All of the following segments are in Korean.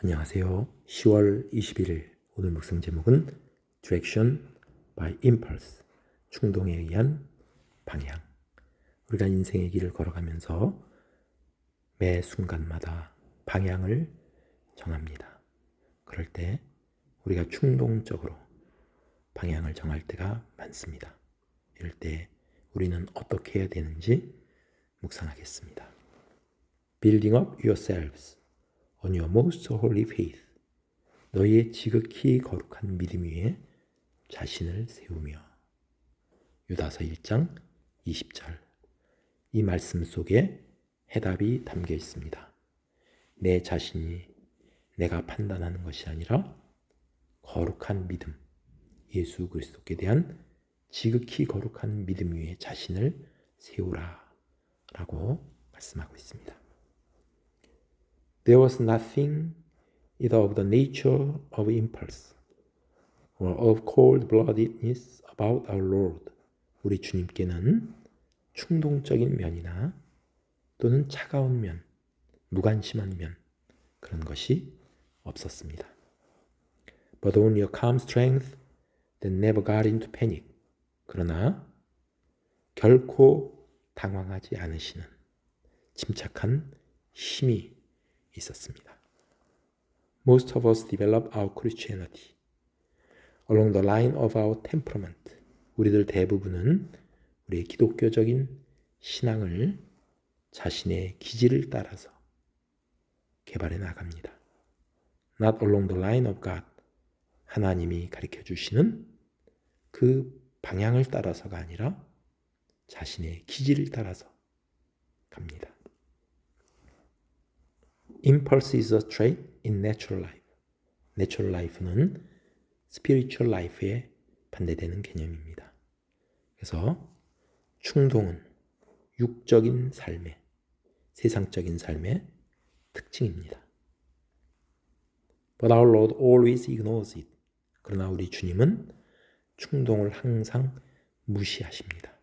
안녕하세요. 10월 21일 오늘 묵상 제목은 Direction by Impulse, 충동에 의한 방향. 우리가 인생의 길을 걸어가면서 매 순간마다 방향을 정합니다. 그럴 때 우리가 충동적으로 방향을 정할 때가 많습니다. 이럴 때 우리는 어떻게 해야 되는지 묵상하겠습니다. Building up yourselves on your most holy faith. 너희의 지극히 거룩한 믿음 위에 자신을 세우며. 유다서 1장 20절. 이 말씀 속에 해답이 담겨 있습니다. 내 자신이 내가 판단하는 것이 아니라 거룩한 믿음, 예수 그리스도께 대한 지극히 거룩한 믿음 위에 자신을 세우라 라고 말씀하고 있습니다. There was nothing either of the nature of impulse or of cold-bloodedness about our Lord. 우리 주님께는 충동적인 면이나 또는 차가운 면, 무관심한 면, 그런 것이 없었습니다. But only a calm strength that never got into panic. 그러나 결코 당황하지 않으시는 침착한 힘이 있었습니다. Most of us develop our Christianity along the line of our temperament. 우리들 대부분은 우리의 기독교적인 신앙을 자신의 기질을 따라서 개발해 나갑니다. Not along the line of God. 하나님이 가르쳐 주시는 그 방향을 따라서가 아니라 자신의 기질을 따라서 갑니다. Impulse is a trait in natural life. Natural life는 spiritual life에 반대되는 개념입니다. 그래서 충동은 육적인 삶의, 세상적인 삶의 특징입니다. But our Lord always ignores it. 그러나 우리 주님은 충동을 항상 무시하십니다.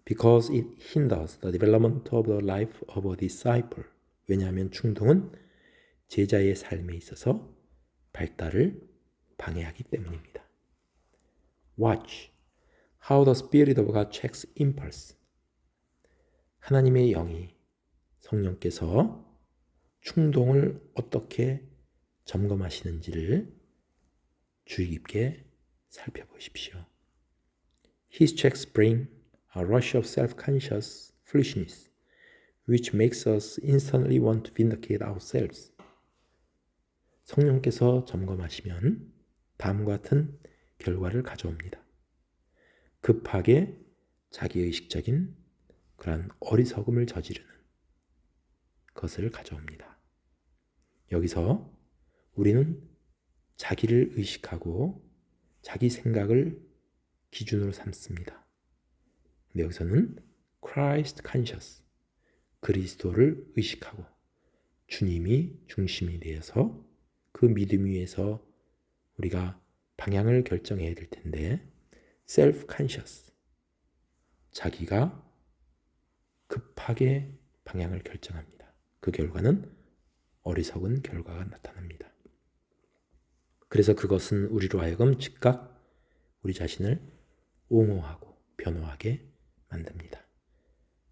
Because it hinders the development of the life of a disciple. 왜냐하면 충동은 제자의 삶에 있어서 발달을 방해하기 때문입니다. Watch how the Spirit of God checks impulse. 하나님의 영이, 성령께서 충동을 어떻게 점검하시는지를 주의 깊게 살펴보십시오. His checks bring a rush of self-conscious foolishness, which makes us instantly want to vindicate ourselves. 성령께서 점검하시면 다음과 같은 결과를 가져옵니다. 급하게 자기의식적인 그런 어리석음을 저지르는 것을 가져옵니다. 여기서 우리는 자기를 의식하고 자기 생각을 기준으로 삼습니다. 근데 여기서는 Christ conscious, 그리스도를 의식하고 주님이 중심이 되어서 그 믿음 위에서 우리가 방향을 결정해야 될 텐데 self-conscious, 자기가 급하게 방향을 결정합니다. 그 결과는 어리석은 결과가 나타납니다. 그래서 그것은 우리로 하여금 즉각 우리 자신을 옹호하고 변호하게 만듭니다.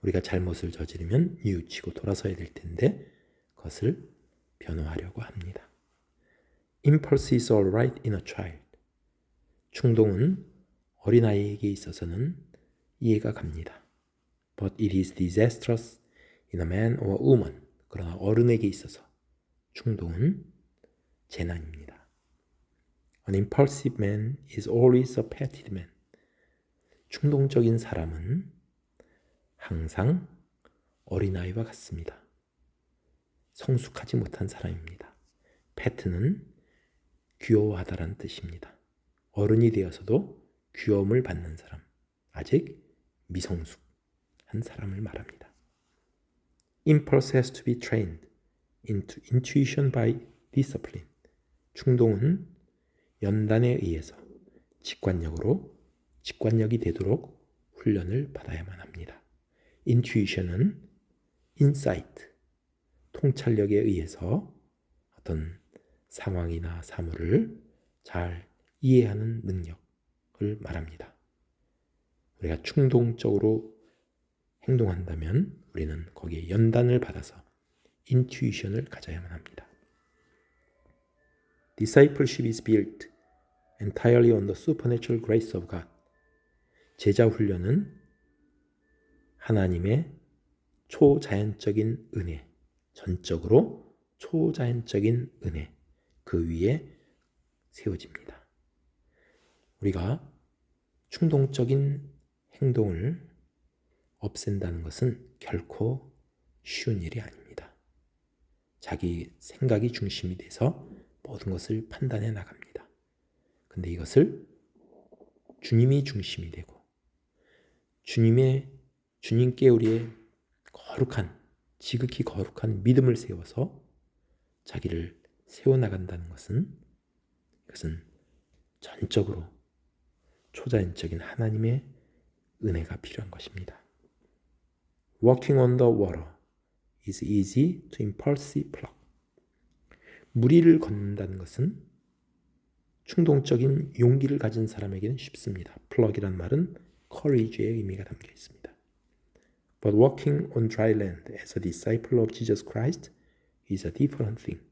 우리가 잘못을 저지르면 뉘우치고 돌아서야 될 텐데 그것을 변호하려고 합니다. Impulse is all right in a child. 충동은 어린아이에게 있어서는 이해가 갑니다. But it is disastrous in a man or woman. 그러나 어른에게 있어서 충동은 재난입니다. An impulsive man is always a petted man. 충동적인 사람은 항상 어린아이와 같습니다. 성숙하지 못한 사람입니다. pet는 귀여워하다라는 뜻입니다. 어른이 되어서도 귀여움을 받는 사람, 아직 미성숙한 사람을 말합니다. Impulse has to be trained into intuition by discipline. 충동은 연단에 의해서 직관력이 되도록 훈련을 받아야만 합니다. Intuition은 insight, 통찰력에 의해서 어떤 상황이나 사물을 잘 이해하는 능력을 말합니다. 우리가 충동적으로 행동한다면 우리는 거기에 연단을 받아서 인투이션을 가져야만 합니다. Discipleship is built entirely on the supernatural grace of God. 제자 훈련은 하나님의 초자연적인 은혜, 전적으로 초자연적인 은혜, 그 위에 세워집니다. 우리가 충동적인 행동을 없앤다는 것은 결코 쉬운 일이 아닙니다. 자기 생각이 중심이 돼서 모든 것을 판단해 나갑니다. 근데 이것을 주님이 중심이 되고 주님께 우리의 거룩한, 지극히 거룩한 믿음을 세워서 자기를 세워나간다는 것은 이것은 전적으로 초자연적인 하나님의 은혜가 필요한 것입니다. Walking on the water is easy to impulsive plug. 물 위를 걷는다는 것은 충동적인 용기를 가진 사람에게는 쉽습니다. plug이란 말은 courage의 의미가 담겨 있습니다. But walking on dry land as a disciple of Jesus Christ is a different thing.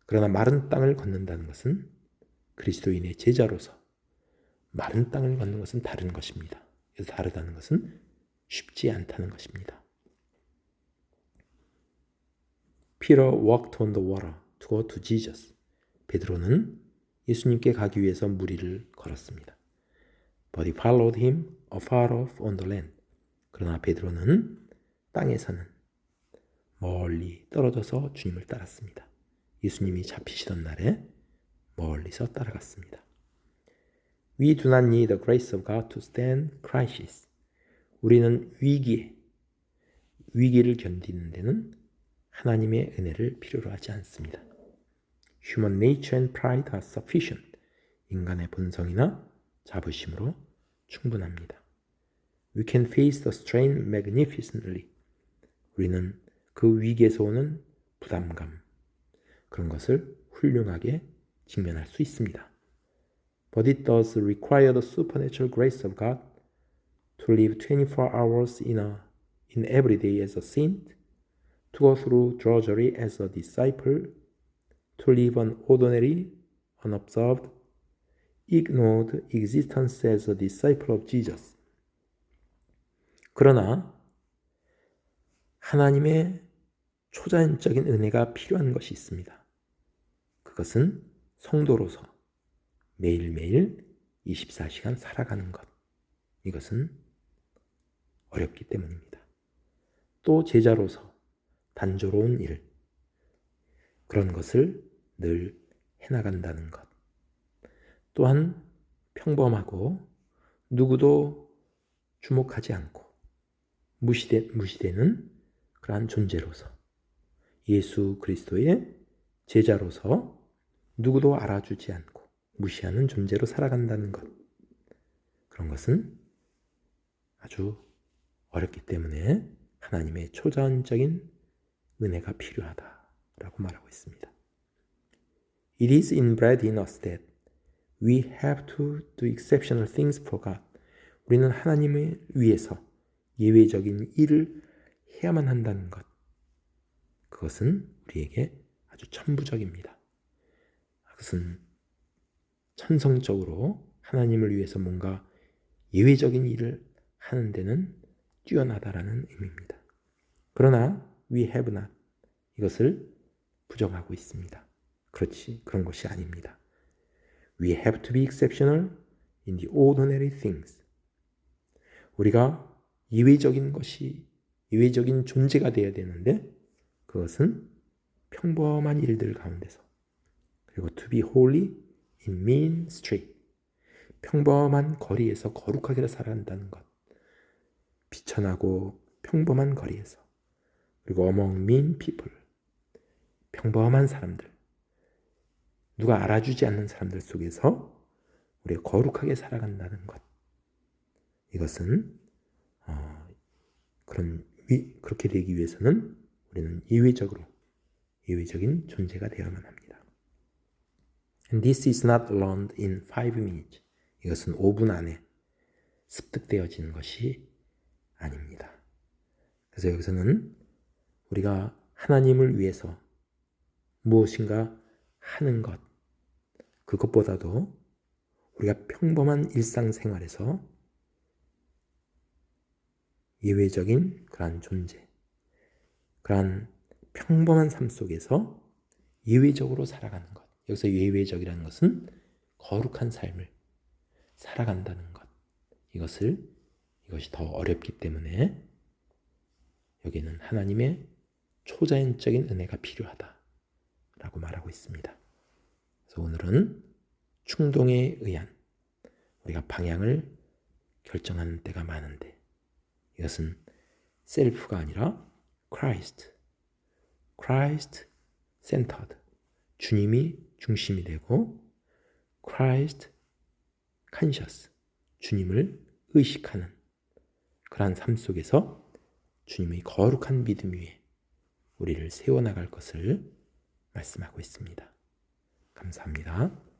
그러나 마른 땅을 걷는다는 것은 그리스도인의 제자로서 마른 땅을 걷는 것은 다른 것입니다. 그래서 다르다는 것은 쉽지 않다는 것입니다. Peter walked on the water to go to Jesus. 베드로는 예수님께 가기 위해서 물 위를 걸었습니다. But he followed him afar off on the land. 그러나 베드로는 땅에서는 멀리 떨어져서 주님을 따랐습니다. 예수님이 잡히시던 날에 멀리서 따라갔습니다. We do not need the grace of God to stand crisis. 우리는 위기를 견디는 데는 하나님의 은혜를 필요로 하지 않습니다. Human nature and pride are sufficient. 인간의 본성이나 자부심으로 충분합니다. We can face the strain magnificently. 우리는 그 위기에서 오는 부담감, 그런 것을 훌륭하게 직면할 수 있습니다. But it does require the supernatural grace of God to live 24 hours in every day as a saint, to go through drudgery as a disciple, to live an ordinary, unobserved, ignored existence as a disciple of Jesus. 그러나 하나님의 초자연적인 은혜가 필요한 것이 있습니다. 그것은 성도로서 매일매일 24시간 살아가는 것. 이것은 어렵기 때문입니다. 또 제자로서 단조로운 일, 그런 것을 늘 해나간다는 것. 또한 평범하고 누구도 주목하지 않고 무시되는 그러한 존재로서 예수 그리스도의 제자로서 누구도 알아주지 않고 무시하는 존재로 살아간다는 것. 그런 것은 아주 어렵기 때문에 하나님의 초자연적인 은혜가 필요하다라고 말하고 있습니다. It is inbred in us that we have to do exceptional things for God. 우리는 하나님을 위해서 예외적인 일을 해야만 한다는 것. 그것은 우리에게 아주 천부적입니다. 그것은 천성적으로 하나님을 위해서 뭔가 예외적인 일을 하는 데는 뛰어나다라는 의미입니다. 그러나 we have not, 이것을 부정하고 있습니다. 그런 것이 아닙니다. We have to be exceptional in the ordinary things. 우리가 예외적인 존재가 되어야 되는데 그것은 평범한 일들 가운데서, 그리고 to be holy in mean street, 평범한 거리에서 거룩하게 살아간다는 것. 비천하고 평범한 거리에서, 그리고 among mean people, 평범한 사람들, 누가 알아주지 않는 사람들 속에서 우리가 거룩하게 살아간다는 것. 이것은 그렇게 되기 위해서는 우리는 예외적으로 예외적인 존재가 되어야만 합니다. And this is not learned in 5 minutes. 이것은 5분 안에 습득되어지는 것이 아닙니다. 그래서 여기서는 우리가 하나님을 위해서 무엇인가 하는 것, 그것보다도 우리가 평범한 일상생활에서 예외적인 그러한 존재, 그러한 평범한 삶 속에서 예외적으로 살아가는 것. 여기서 예외적이라는 것은 거룩한 삶을 살아간다는 것. 이것이 더 어렵기 때문에 여기는 하나님의 초자연적인 은혜가 필요하다라고 말하고 있습니다. 그래서 오늘은 충동에 의한 우리가 방향을 결정하는 때가 많은데 이것은 셀프가 아니라 Christ centered, 주님이 중심이 되고 Christ conscious, 주님을 의식하는 그러한 삶 속에서 주님의 거룩한 믿음 위에 우리를 세워나갈 것을 말씀하고 있습니다. 감사합니다.